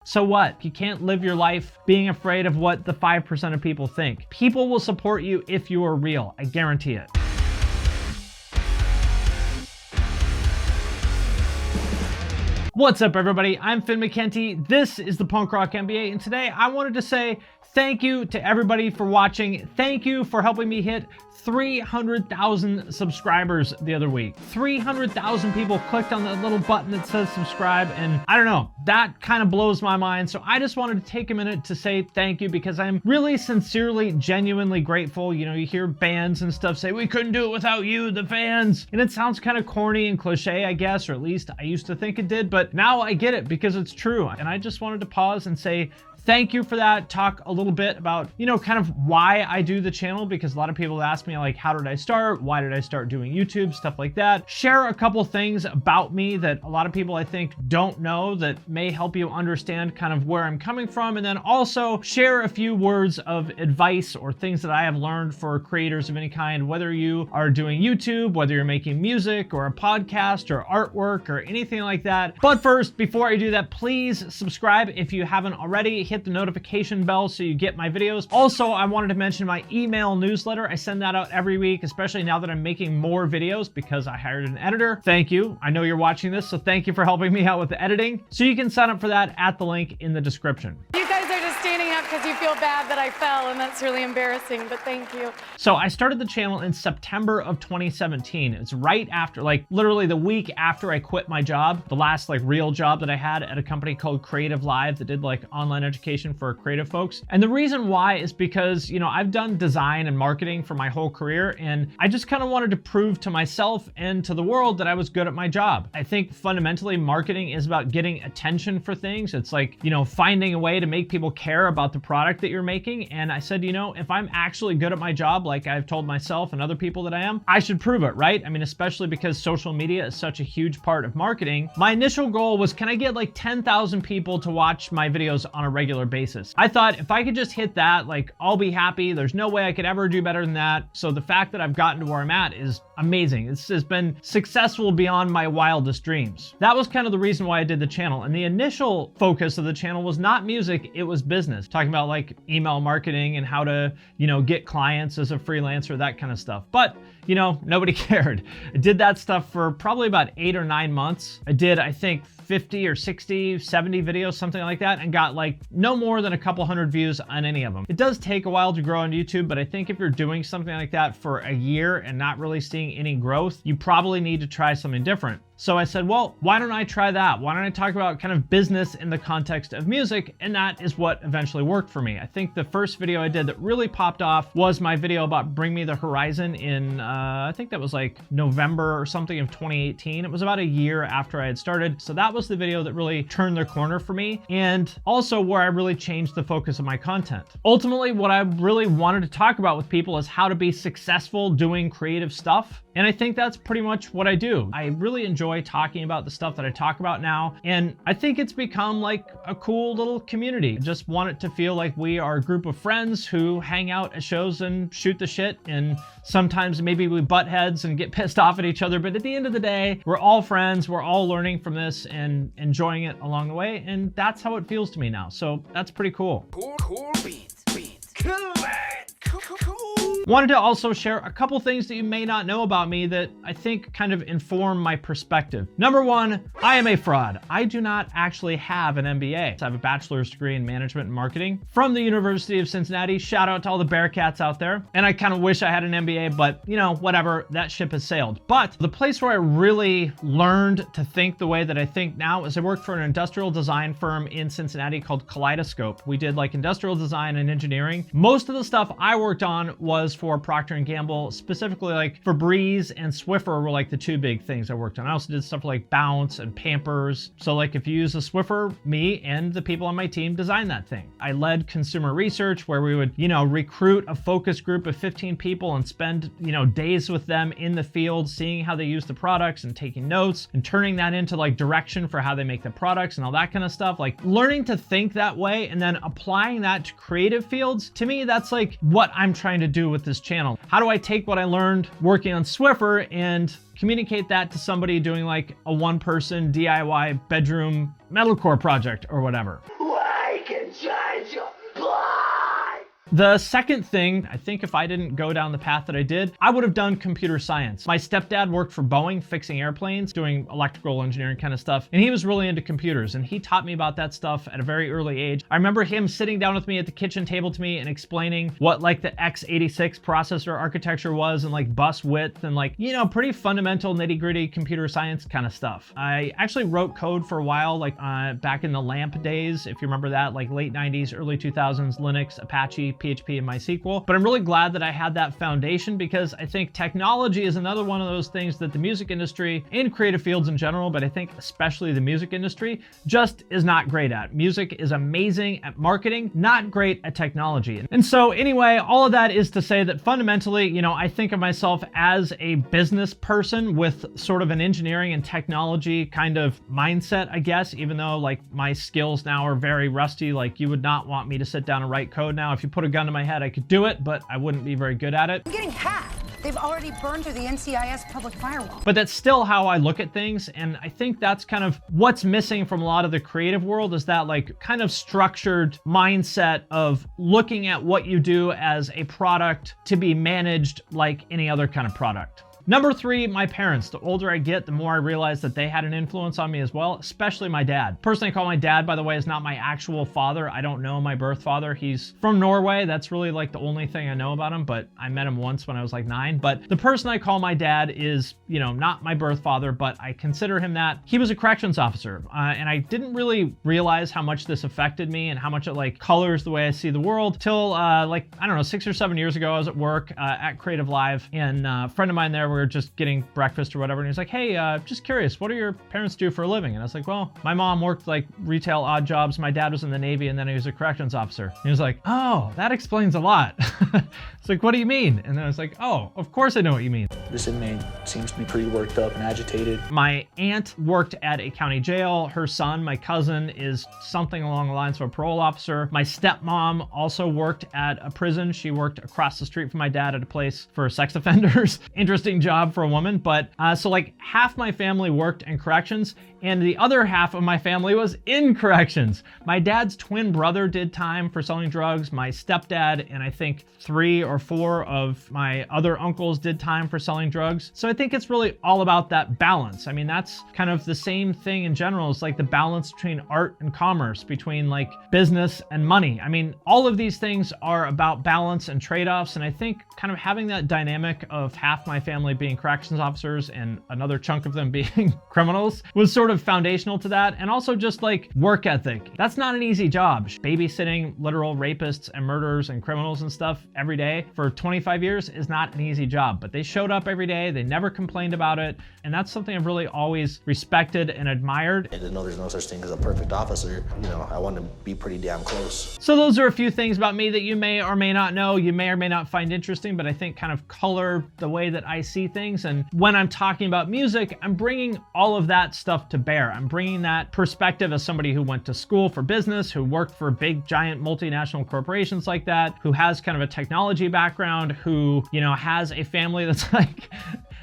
So what? You can't live your life being afraid of what the 5% of people think. People will support you if you are real. I guarantee it. What's up, everybody? I'm Finn McKenty. This is the Punk Rock MBA, and today I wanted to say thank you to everybody for watching. Thank you for helping me hit 300,000 subscribers the other week. 300,000 people clicked on that little button that says subscribe, and I don't know, that kind of blows my mind. So I just wanted to take a minute to say thank you because I'm really sincerely, genuinely grateful. You know, you hear bands and stuff say, we couldn't do it without you, the fans. And it sounds kind of corny and cliche, I guess, or at least I used to think it did, but now I get it because it's true. And I just wanted to pause and say, thank you for that. Talk a little bit about, you know, kind of why I do the channel, because a lot of people ask me like, how did I start? Why did I start doing YouTube? Stuff like that. Share a couple things about me that a lot of people I think don't know that may help you understand kind of where I'm coming from. And then also share a few words of advice or things that I have learned for creators of any kind, whether you are doing YouTube, whether you're making music or a podcast or artwork or anything like that. But first, before I do that, please subscribe if you haven't already. Hit the notification bell so you get my videos. Also, I wanted to mention my email newsletter. I send that out every week, especially now that I'm making more videos because I hired an editor. Thank you. I know you're watching this, so thank you for helping me out with the editing. So you can sign up for that at the link in the description. You guys are just standing up because you feel bad that I fell, and that's really embarrassing, but thank you. So I started the channel in September of 2017. It's right after, like literally the week after I quit my job, the last like real job that I had at a company called Creative Live that did like online education for creative folks. And the reason why is because, you know, I've done design and marketing for my whole career, and I just kind of wanted to prove to myself and to the world that I was good at my job. I think fundamentally marketing is about getting attention for things. It's like, you know, finding a way to make people care about the product that you're making. And I said, you know, if I'm actually good at my job, like I've told myself and other people that I am, I should prove it, right? I mean, especially because social media is such a huge part of marketing. My initial goal was, can I get like 10,000 people to watch my videos on a regular basis? I thought if I could just hit that, like I'll be happy. There's no way I could ever do better than that. So the fact that I've gotten to where I'm at is amazing. It's just been successful beyond my wildest dreams. That was kind of the reason why I did the channel. And the initial focus of the channel was not music, it was business. Talking about like email marketing and how to, you know, get clients as a freelancer, that kind of stuff. But, you know, nobody cared. I did that stuff for probably about 8 or 9 months. I did, I think, 50 or 60, 70 videos, something like that, and got like no more than a couple hundred views on any of them. It does take a while to grow on YouTube, but I think if you're doing something like that for a year and not really seeing any growth, you probably need to try something different. So I said, well, why don't I try that? Why don't I talk about kind of business in the context of music? And that is what eventually worked for me. I think the first video I did that really popped off was my video about Bring Me the Horizon in, I think that was like November or something of 2018. It was about a year after I had started. So that was the video that really turned the corner for me, and also where I really changed the focus of my content. Ultimately, what I really wanted to talk about with people is how to be successful doing creative stuff. And I think that's pretty much what I do. I really enjoy talking about the stuff that I talk about now. And I think it's become like a cool little community. I just want it to feel like we are a group of friends who hang out at shows and shoot the shit. And sometimes maybe we butt heads and get pissed off at each other. But at the end of the day, we're all friends. We're all learning from this and enjoying it along the way. And that's how it feels to me now. So that's pretty cool. Cool beats. Cool. Wanted to also share a couple things that you may not know about me that I think kind of inform my perspective. Number one, I am a fraud. I do not actually have an MBA. I have a bachelor's degree in management and marketing from the University of Cincinnati. Shout out to all the Bearcats out there. And I kind of wish I had an MBA, but you know, whatever, that ship has sailed. But the place where I really learned to think the way that I think now is I worked for an industrial design firm in Cincinnati called Kaleidoscope. We did like industrial design and engineering. Most of the stuff I worked on was for Procter & Gamble, specifically like Febreze and Swiffer were like the two big things I worked on. I also did stuff like Bounce and Pampers. So like if you use a Swiffer, me and the people on my team designed that thing. I led consumer research where we would, you know, recruit a focus group of 15 people and spend, you know, days with them in the field, seeing how they use the products and taking notes and turning that into like direction for how they make the products and all that kind of stuff. Like learning to think that way and then applying that to creative fields, to me, that's like what I'm trying to do with this channel. How do I take what I learned working on Swiffer and communicate that to somebody doing like a one-person DIY bedroom metalcore project or whatever? What? can change your life. The second thing, I think if I didn't go down the path that I did, I would have done computer science. My stepdad worked for Boeing fixing airplanes, doing electrical engineering kind of stuff, and he was really into computers, and he taught me about that stuff at a very early age. I remember him sitting down with me at the kitchen table to me and explaining what like the x86 processor architecture was and like bus width and like, you know, pretty fundamental nitty-gritty computer science kind of stuff. I actually wrote code for a while, like back in the LAMP days, if you remember that, like late 90s, early 2000s, Linux, Apache, PHP, and MySQL. But I'm really glad that I had that foundation because I think technology is another one of those things that the music industry and creative fields in general, but I think especially the music industry, just is not great at. Music is amazing at marketing, not great at technology. And so anyway, all of that is to say that fundamentally, you know, I think of myself as a business person with sort of an engineering and technology kind of mindset, I guess, even though like my skills now are very rusty. Like you would not want me to sit down and write code now. If you put a gun to my head, I could do it, but I wouldn't be very good at it. I'm getting hacked. They've already burned through the NCIS public firewall. But that's still how I look at things. And I think that's kind of what's missing from a lot of the creative world is that like kind of structured mindset of looking at what you do as a product to be managed like any other kind of product. Number three, my parents. The older I get, the more I realize that they had an influence on me as well, especially my dad. Person I call my dad, by the way, is not my actual father. I don't know my birth father. He's from Norway. That's really like the only thing I know about him, but I met him once when I was like 9. But the person I call my dad is, you know, not my birth father, but I consider him that. He was a corrections officer, and I didn't really realize how much this affected me and how much it like colors the way I see the world till like, I don't know, 6 or 7 years ago, I was at work at Creative Live, and a friend of mine there, we were just getting breakfast or whatever, and he's like, hey, just curious, what do your parents do for a living? And I was like, well, my mom worked like retail odd jobs, my dad was in the Navy, and then he was a corrections officer. And he was like, oh, that explains a lot. It's like, what do you mean? And then I was like, oh, of course I know what you mean. This inmate seems to be pretty worked up and agitated. My aunt worked at a county jail. Her son, my cousin, is something along the lines of a parole officer. My stepmom also worked at a prison. She worked across the street from my dad at a place for sex offenders. Interesting job for a woman, but so like half my family worked in corrections and the other half of my family was in corrections. My dad's twin brother did time for selling drugs. My stepdad and I think 3 or 4 of my other uncles did time for selling drugs. So I think it's really all about that balance. I mean, that's kind of the same thing in general. It's like the balance between art and commerce, between like business and money. I mean, all of these things are about balance and trade-offs. And I think kind of having that dynamic of half my family being corrections officers and another chunk of them being criminals was sort of foundational to that. And also just like work ethic. That's not an easy job. Babysitting literal rapists and murderers and criminals and stuff every day for 25 years is not an easy job, but they showed up every day. They never complained about it. And that's something I've really always respected and admired. And to know there's no such thing as a perfect officer, you know, I want to be pretty damn close. So those are a few things about me that you may or may not know, you may or may not find interesting, but I think kind of color the way that I see things. And when I'm talking about music, I'm bringing all of that stuff to bear. I'm bringing that perspective as somebody who went to school for business, who worked for big, giant multinational corporations like that, who has kind of a technology background, who, you know, has a family that's like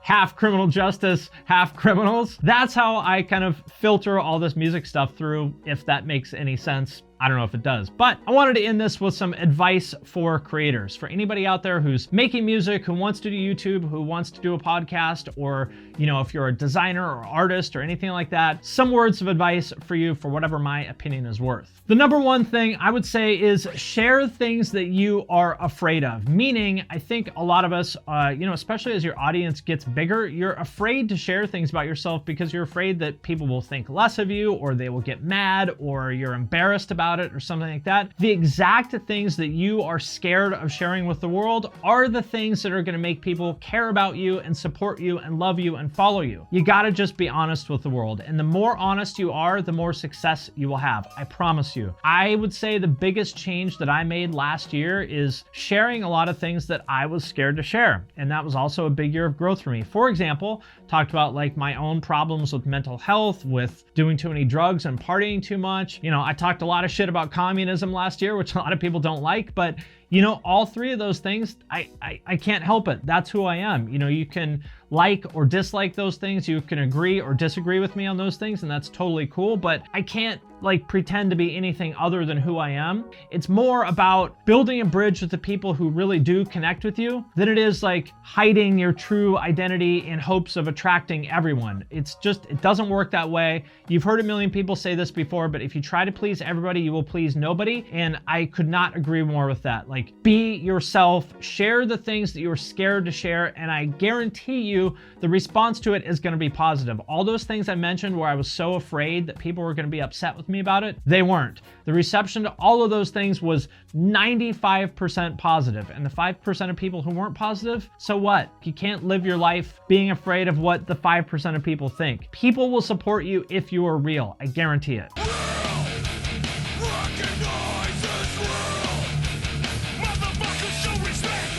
half criminal justice, half criminals. That's how I kind of filter all this music stuff through, if that makes any sense. I don't know if it does, but I wanted to end this with some advice for creators. For anybody out there who's making music, who wants to do YouTube, who wants to do a podcast, or, you know, if you're a designer or artist or anything like that, some words of advice for you for whatever my opinion is worth. The number one thing I would say is share things that you are afraid of. Meaning, I think a lot of us, you know, especially as your audience gets bigger, you're afraid to share things about yourself because you're afraid that people will think less of you, or they will get mad, or you're embarrassed about it or something like that. The exact things that you are scared of sharing with the world are the things that are going to make people care about you and support you and love you and follow you. You got to just be honest with the world. And the more honest you are, the more success you will have. I promise you. I would say the biggest change that I made last year is sharing a lot of things that I was scared to share. And that was also a big year of growth for me. For example, talked about like my own problems with mental health, with doing too many drugs and partying too much. You know, I talked a lot of shit about communism last year, which a lot of people don't like, but you know, all three of those things, I can't help it. That's who I am. You know, you can like or dislike those things. You can agree or disagree with me on those things, and that's totally cool, but I can't like pretend to be anything other than who I am. It's more about building a bridge with the people who really do connect with you than it is like hiding your true identity in hopes of attracting everyone. It's just, it doesn't work that way. You've heard a million people say this before, but if you try to please everybody, you will please nobody. And I could not agree more with that. Like, be yourself, share the things that you're scared to share, and I guarantee you the response to it is going to be positive. All those things I mentioned where I was so afraid that people were going to be upset with me about it, they weren't. The reception to all of those things was 95% positive, and the 5% of people who weren't positive, so what? You can't live your life being afraid of what the 5% of people think. People will support you if you are real. I guarantee it.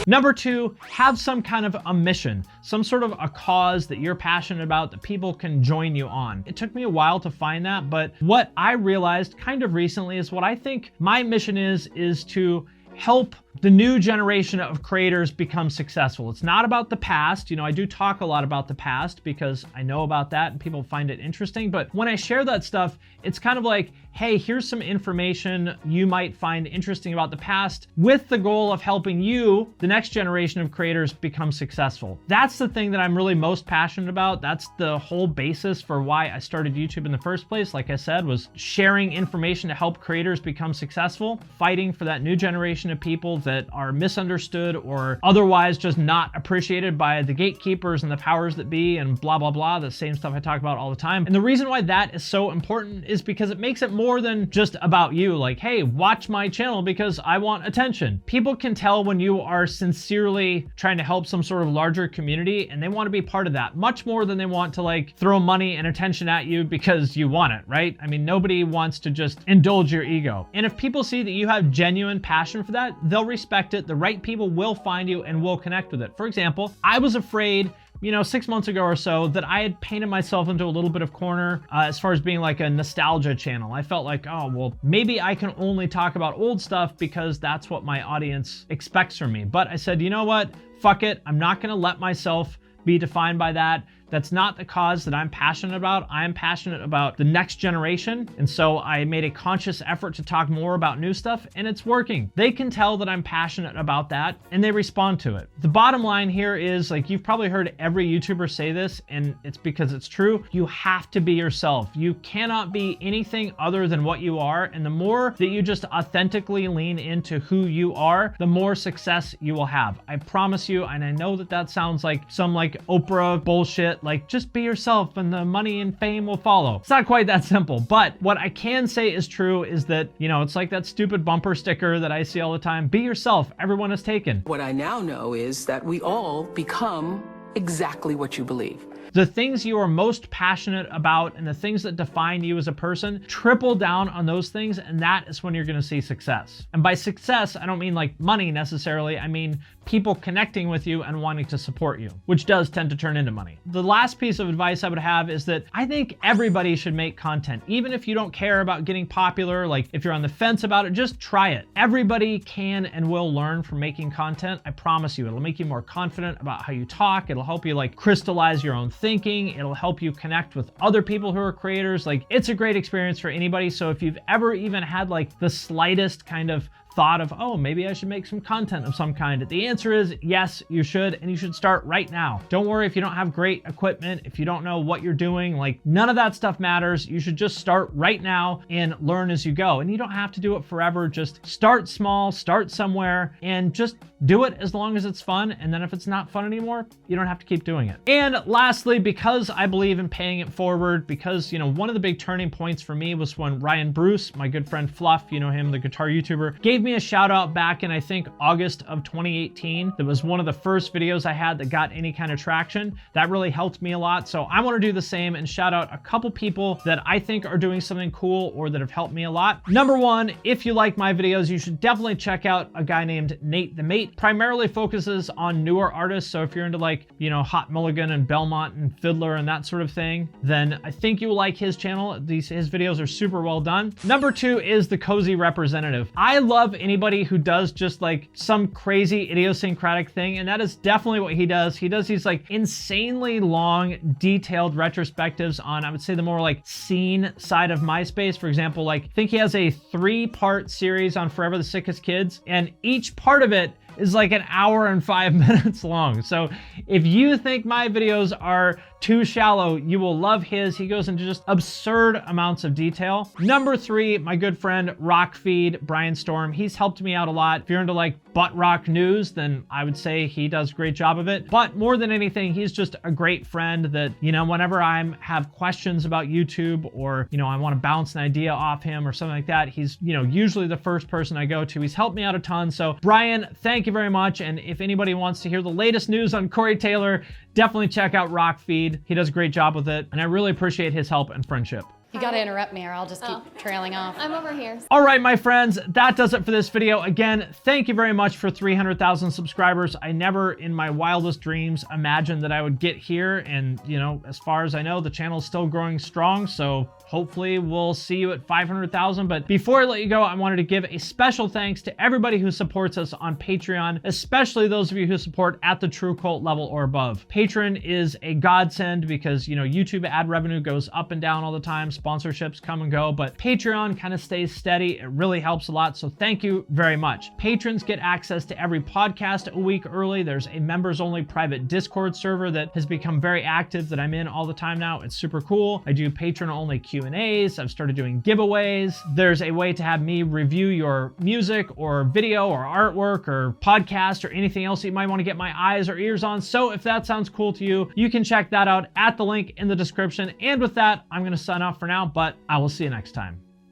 Number 2, have some kind of a mission, some sort of a cause that you're passionate about that people can join you on. It took me a while to find that, but what I realized kind of recently is what I think my mission is to help the new generation of creators become successful. It's not about the past. You know, I do talk a lot about the past because I know about that and people find it interesting. But when I share that stuff, it's kind of like, hey, here's some information you might find interesting about the past with the goal of helping you, the next generation of creators, become successful. That's the thing that I'm really most passionate about. That's the whole basis for why I started YouTube in the first place. Like I said, was sharing information to help creators become successful, fighting for that new generation of people that are misunderstood or otherwise just not appreciated by the gatekeepers and the powers that be and blah, blah, blah, the same stuff I talk about all the time. And the reason why that is so important is because it makes it more than just about you. Like, hey, watch my channel because I want attention. People can tell when you are sincerely trying to help some sort of larger community and they want to be part of that much more than they want to like throw money and attention at you because you want it, right? I mean, nobody wants to just indulge your ego. And if people see that you have genuine passion for that, they'll respect it. The right people will find you and will connect with it. For example, I was afraid, you know, 6 months ago or so that I had painted myself into a little bit of corner as far as being like a nostalgia channel. I felt like, oh, well, maybe I can only talk about old stuff because that's what my audience expects from me. But I said, you know what? Fuck it. I'm not going to let myself be defined by that. That's not the cause that I'm passionate about. I am passionate about the next generation. And so I made a conscious effort to talk more about new stuff, and it's working. They can tell that I'm passionate about that and they respond to it. The bottom line here is, like, you've probably heard every YouTuber say this, and it's because it's true. You have to be yourself. You cannot be anything other than what you are. And the more that you just authentically lean into who you are, the more success you will have. I promise you. And I know that that sounds like some like Oprah bullshit, like just be yourself and the money and fame will follow. It's not quite that simple, but what I can say is true is that, you know, it's like that stupid bumper sticker that I see all the time. Be yourself, everyone is taken. What I now know is that we all become exactly what you believe. The things you are most passionate about and the things that define you as a person, triple down on those things, and that is when you're going to see success. And by success, I don't mean like money necessarily. I mean people connecting with you and wanting to support you, which does tend to turn into money. The last piece of advice I would have is that I think everybody should make content. Even if you don't care about getting popular, like if you're on the fence about it, just try it. Everybody can and will learn from making content. I promise you, it'll make you more confident about how you talk. It'll help you like crystallize your own thinking. It'll help you connect with other people who are creators. Like, it's a great experience for anybody. So if you've ever even had like the slightest kind of thought of, oh, maybe I should make some content of some kind, the answer is yes, you should, and you should start right now. Don't worry if you don't have great equipment, if you don't know what you're doing, like none of that stuff matters. You should just start right now and learn as you go. And you don't have to do it forever. Just start small, start somewhere, and just do it as long as it's fun. And then if it's not fun anymore, you don't have to keep doing it. And lastly, because I believe in paying it forward, because, you know, one of the big turning points for me was when Ryan Bruce, my good friend Fluff, you know him, the guitar YouTuber, gave me a shout out back in, I think, August of 2018. That was one of the first videos I had that got any kind of traction. That really helped me a lot. So I want to do the same and shout out a couple people that I think are doing something cool or that have helped me a lot. Number one, if you like my videos, you should definitely check out a guy named Nate the Mate. Primarily focuses on newer artists. So if you're into like, you know, Hot Mulligan and Belmont and Fiddler and that sort of thing, then I think you will like his channel. His videos are super well done. Number two is the Cozy Representative. I love love anybody who does just like some crazy idiosyncratic thing, and that is definitely what he does. He does these like insanely long, detailed retrospectives on, I would say, the more like scene side of MySpace. For example, like I think he has a 3-part series on Forever the Sickest Kids, and each part of it is like an hour and 5 minutes long. So if you think my videos are too shallow, you will love his. He goes into just absurd amounts of detail. Number 3, my good friend Rockfeed, Brian Storm. He's helped me out a lot. If you're into like butt rock news, then I would say he does a great job of it. But more than anything, he's just a great friend that, you know, whenever I have questions about YouTube, or, you know, I want to bounce an idea off him or something like that, he's, you know, usually the first person I go to. He's helped me out a ton. So Brian, thank you very much. And if anybody wants to hear the latest news on Corey Taylor, definitely check out Rockfeed. He does a great job with it, and I really appreciate his help and friendship. You gotta interrupt me or I'll just keep trailing off. I'm over here. All right, my friends, that does it for this video. Again, thank you very much for 300,000 subscribers. I never in my wildest dreams imagined that I would get here. And, you know, as far as I know, the channel is still growing strong. So hopefully we'll see you at 500,000. But before I let you go, I wanted to give a special thanks to everybody who supports us on Patreon, especially those of you who support at the True Cult level or above. Patreon is a godsend because, you know, YouTube ad revenue goes up and down all the time. Sponsorships come and go, but Patreon kind of stays steady. It really helps a lot. So thank you very much. Patrons get access to every podcast a week early. There's a members only private Discord server that has become very active that I'm in all the time now. It's super cool. I do patron only Q&As. I've started doing giveaways. There's a way to have me review your music or video or artwork or podcast or anything else that you might want to get my eyes or ears on. So if that sounds cool to you, you can check that out at the link in the description. And with that, I'm going to sign off for now, but I will see you next time.